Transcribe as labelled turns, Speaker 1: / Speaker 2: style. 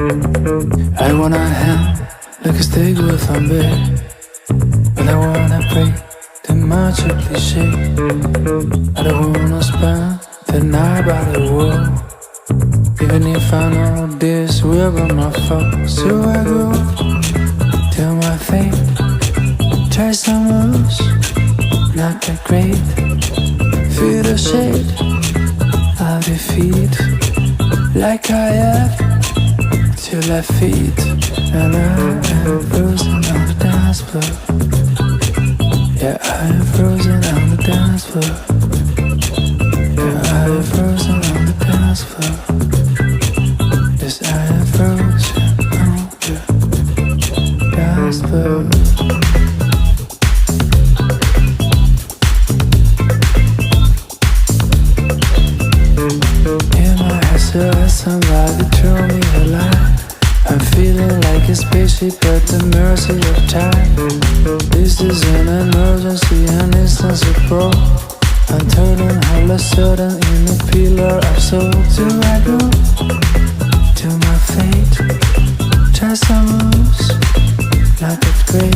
Speaker 1: I wanna hand like a steak with a bit, but I wanna break the macho cliché. I don't wanna spend the night by the wall, even if I know this will be my fault. So I go till my fate, try some moves, not that great. Feel the shade of defeat, like I have till I feed. And I am frozen on the dance floor. Yeah, I am frozen on the dance floor. Yeah, I am frozen on the dance floor. Yes, I am frozen on the dance floor. In my head, so somebody threw me a line. I'm feeling like a spaceship at the mercy of time. This is an emergency, an instant support. I'm turning all of a sudden in a pillar of soul. Do I go to my fate? Try some moves, not that great.